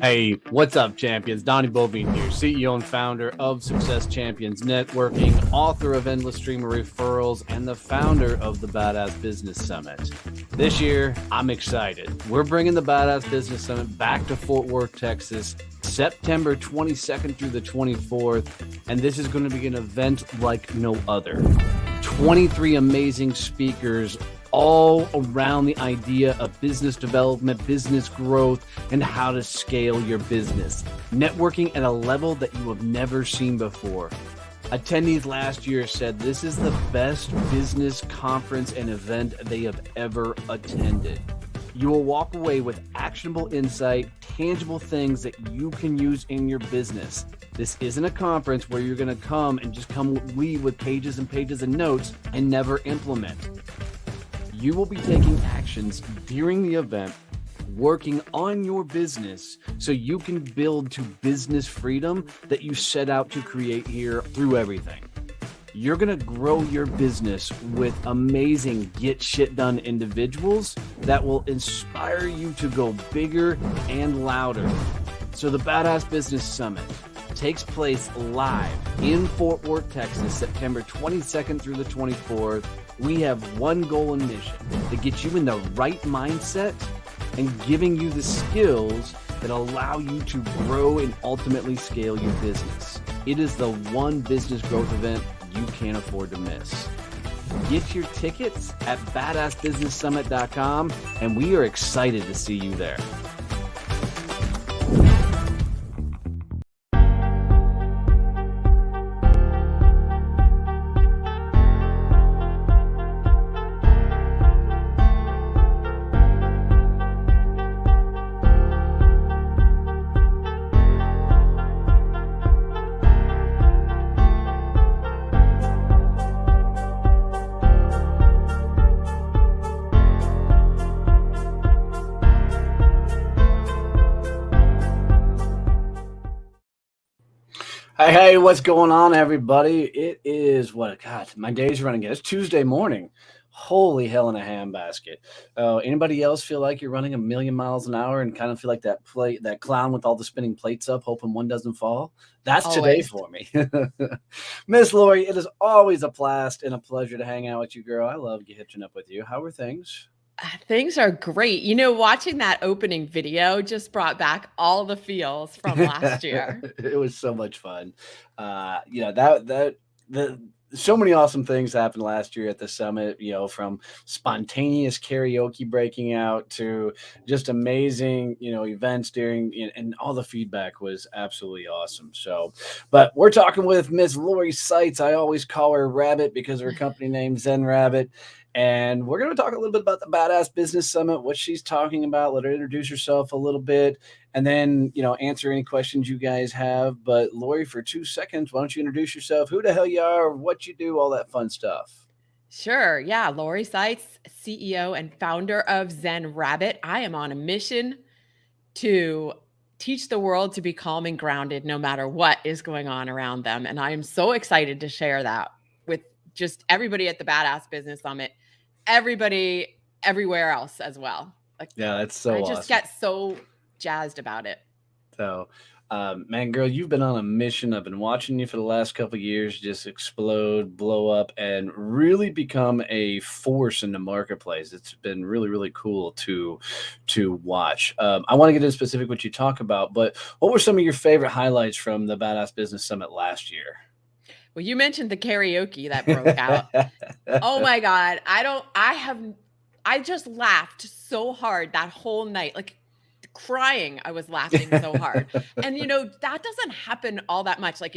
Hey, what's up, champions? Donnie Bovine here, CEO and founder of Success Champions Networking, author of Endless Stream of Referrals, and the founder of the Badass Business Summit. This year, I'm excited. We're bringing the Badass Business Summit back to Fort Worth, Texas, September 22nd through the 24th, and this is going to be an event like no other. 23 amazing speakers all around the idea of business development, business growth, and how to scale your business. Networking at a level that you have never seen before. Attendees last year said this is the best business conference and event they have ever attended. You will walk away with actionable insight, tangible things that you can use in your business. This isn't a conference where you're going to come and just leave with pages and pages of notes and never implement. You will be taking actions during the event, working on your business so you can build to business freedom that you set out to create here through everything. You're going to grow your business with amazing get shit done individuals that will inspire you to go bigger and louder. So the Badass Business Summit takes place live in Fort Worth, Texas, September 22nd through the 24th. We have one goal and mission to get you in the right mindset and giving you the skills that allow you to grow and ultimately scale your business. It is the one business growth event you can't afford to miss. Get your tickets at badassbusinesssummit.com, and we are excited to see you there. Hey, what's going on, everybody? It is my day's running again. It's Tuesday morning. Holy hell in a handbasket. Anybody else feel like you're running a million miles an hour and kind of feel like that clown with all the spinning plates up, hoping one doesn't fall? That's always. Today for me. Miss Lori, it is always a blast and a pleasure to hang out with you, girl. I love hitching up with you. How are things? Things are great. You know, watching that opening video just brought back all the feels from last year. It was so much fun. So many awesome things happened last year at the summit, from spontaneous karaoke breaking out to just amazing, events and all the feedback was absolutely awesome. So, but we're talking with Miss Lori Saitz. I always call her Rabbit because of her company name, Zen Rabbit. And we're going to talk a little bit about the Badass Business Summit, what she's talking about, let her introduce herself a little bit, and then, answer any questions you guys have. But Lori, for 2 seconds, why don't you introduce yourself, who the hell you are, what you do, all that fun stuff. Sure. Yeah. Lori Saitz, CEO and founder of Zen Rabbit. I am on a mission to teach the world to be calm and grounded no matter what is going on around them. And I am so excited to share that with just everybody at the Badass Business Summit, everybody everywhere else as well. Yeah, that's so awesome. I just get so jazzed about it. So, man, girl, you've been on a mission. I've been watching you for the last couple of years just explode, blow up, and really become a force in the marketplace. It's been really, really cool to watch. I want to get into specific what you talk about, but what were some of your favorite highlights from the Badass Business Summit last year? Well, you mentioned the karaoke that broke out. Oh my God. I just laughed so hard that whole night, like crying. I was laughing so hard. And that doesn't happen all that much. Like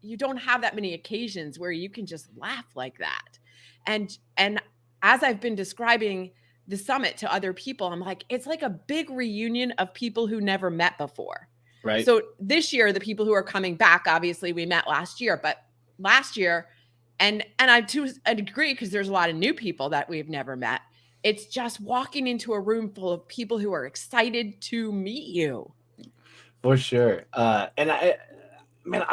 you don't have that many occasions where you can just laugh like that. And as I've been describing the summit to other people, I'm like, it's like a big reunion of people who never met before. Right. So this year, the people who are coming back, obviously we met last year, but last year, and I to a degree, because there's a lot of new people that we've never met. It's just walking into a room full of people who are excited to meet you. For sure. And man,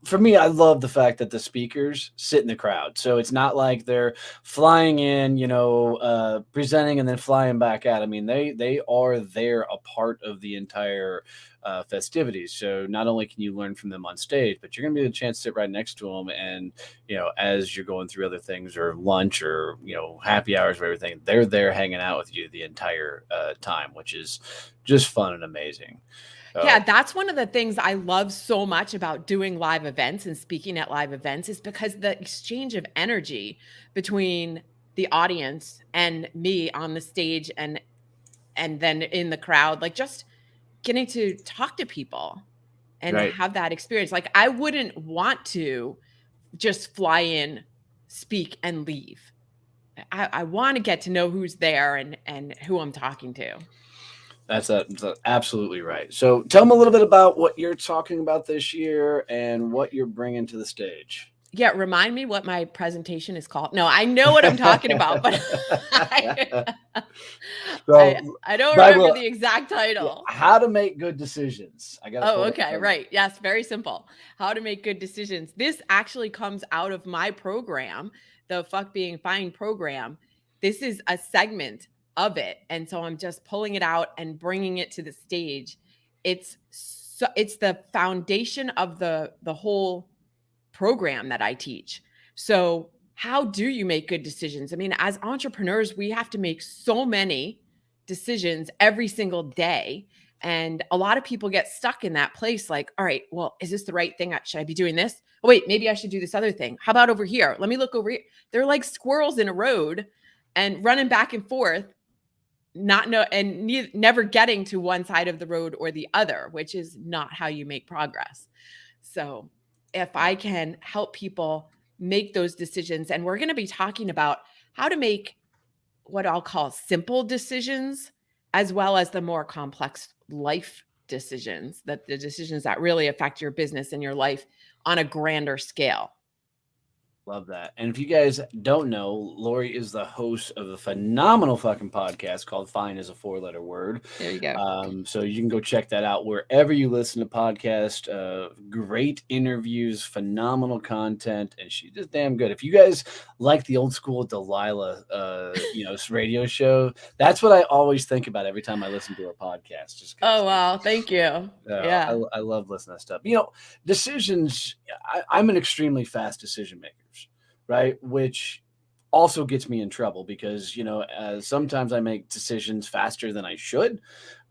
for me, I love the fact that the speakers sit in the crowd. So it's not like they're flying in, presenting and then flying back out. I mean, they are there, a part of the entire festivities. So not only can you learn from them on stage, but you're going to be able to chance to sit right next to them. And, as you're going through other things or lunch or, happy hours or everything, they're there hanging out with you the entire time, which is just fun and amazing. Yeah, that's one of the things I love so much about doing live events and speaking at live events is because the exchange of energy between the audience and me on the stage and then in the crowd, like just getting to talk to people and have that experience. Like I wouldn't want to just fly in, speak and leave. I want to get to know who's there and who I'm talking to. That's absolutely right. So tell them a little bit about what you're talking about this year and what you're bringing to the stage. Yeah, remind me what my presentation is called. No, I know what I'm talking about, but I don't remember the exact title. How to make good decisions. Okay, right. Yes, very simple. How to make good decisions. This actually comes out of my program, the Fuck Being Fine program. This is a segment of it, and so I'm just pulling it out and bringing it to the stage. It's the foundation of the whole program that I teach. So how do you make good decisions? I mean, as entrepreneurs, we have to make so many decisions every single day, and a lot of people get stuck in that place. Like, all right, well, is this the right thing? Should I be doing this? Oh wait, maybe I should do this other thing. How about over here? Let me look over here. They're like squirrels in a road and running back and forth, never getting to one side of the road or the other, which is not how you make progress. So if I can help people make those decisions, and we're going to be talking about how to make what I'll call simple decisions, as well as the more complex life decisions, the decisions that really affect your business and your life on a grander scale. Love that. And if you guys don't know, Lori is the host of a phenomenal fucking podcast called Fine is a 4-letter word. There you go. So you can go check that out wherever you listen to podcasts. Great interviews, phenomenal content, and she's just damn good. If you guys like the old school Delilah, radio show, that's what I always think about every time I listen to her podcast. Just oh wow, thank you. Yeah, I love listening to stuff. Decisions. I'm an extremely fast decision maker. Right. Which also gets me in trouble because, sometimes I make decisions faster than I should.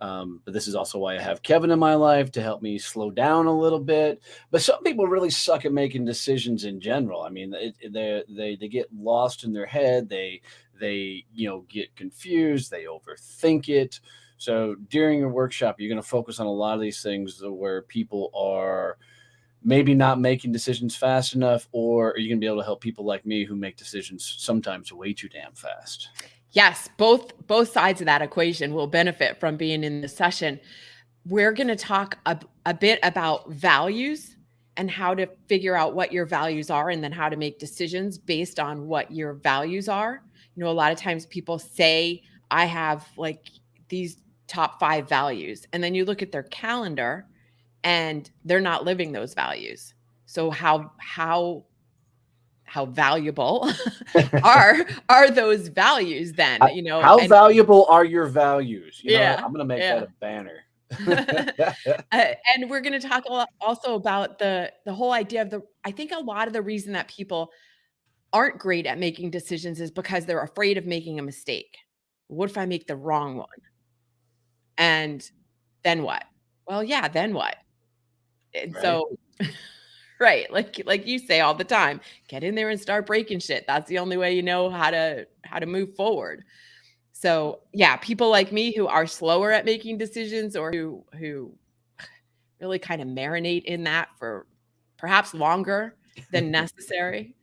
But this is also why I have Kevin in my life to help me slow down a little bit. But some people really suck at making decisions in general. I mean, they get lost in their head. They get confused. They overthink it. So during your workshop, you're going to focus on a lot of these things where people are maybe not making decisions fast enough, or are you going to be able to help people like me who make decisions sometimes way too damn fast? Yes, both sides of that equation will benefit from being in the session. We're going to talk a bit about values and how to figure out what your values are, and then how to make decisions based on what your values are. A lot of times people say, I have like these top 5 values, and then you look at their calendar and they're not living those values. So how valuable are those values then? How valuable are your values? I'm going to make that a banner. And we're going to talk also about the whole idea of I think a lot of the reason that people aren't great at making decisions is because they're afraid of making a mistake. What if I make the wrong one? And then what? Well, yeah, then what? And right. So, right. Like you say all the time, get in there and start breaking shit. That's the only way you know how to move forward. So yeah, people like me who are slower at making decisions, or who really kind of marinate in that for perhaps longer than necessary.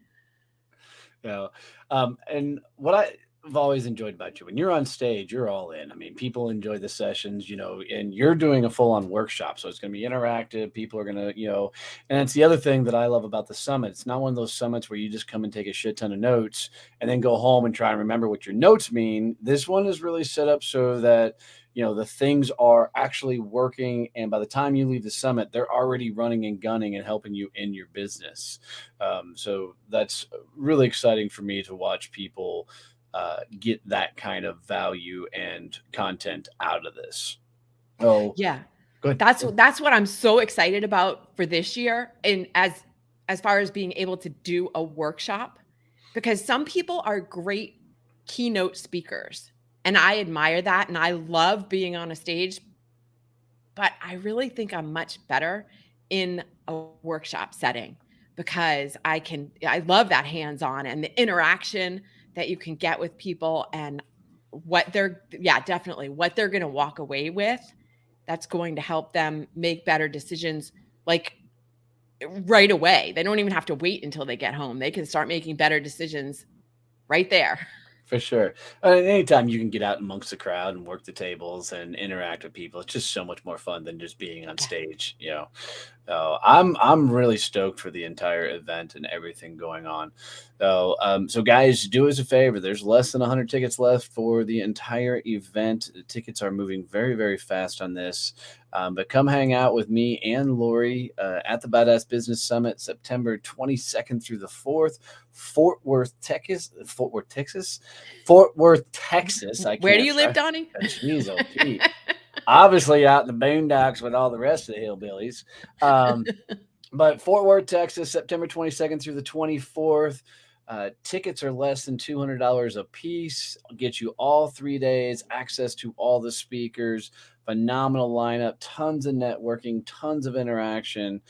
Yeah. And what I've always enjoyed about you, when you're on stage, you're all in. I mean, people enjoy the sessions, and you're doing a full-on workshop. So it's going to be interactive. People are going to, and it's the other thing that I love about the summit. It's not one of those summits where you just come and take a shit ton of notes and then go home and try and remember what your notes mean. This one is really set up so that, the things are actually working. And by the time you leave the summit, they're already running and gunning and helping you in your business. So that's really exciting for me to watch people get that kind of value and content out of this. Oh, Yeah. good. That's what I'm so excited about for this year, and as far as being able to do a workshop, because some people are great keynote speakers, and I admire that, and I love being on a stage, but I really think I'm much better in a workshop setting because I love that hands-on and the interaction that you can get with people and what they're yeah, definitely what they're going to walk away with that's going to help them make better decisions like right away. They don't even have to wait until they get home. They can start making better decisions right there. For sure. Anytime you can get out amongst the crowd and work the tables and interact with people, it's just so much more fun than just being on Yeah. stage. I'm really stoked for the entire event and everything going on. So guys, do us a favor. There's less than 100 tickets left for the entire event. The tickets are moving very, very fast on this. But come hang out with me and Lori at the Badass Business Summit, September 22nd through the 4th, Fort Worth, Texas. I Where do can't you live, try. Donnie? Jeez, oh Pete. Obviously out in the boondocks with all the rest of the hillbillies. But Fort Worth, Texas, September 22nd through the 24th. Tickets are less than $200 a piece. Get you all 3 days, access to all the speakers, phenomenal lineup, tons of networking, tons of interaction.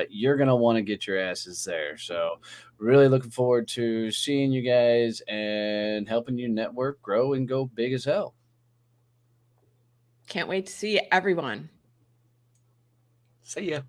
You're going to want to get your asses there. So really looking forward to seeing you guys and helping you network, grow, and go big as hell. Can't wait to see everyone. See ya.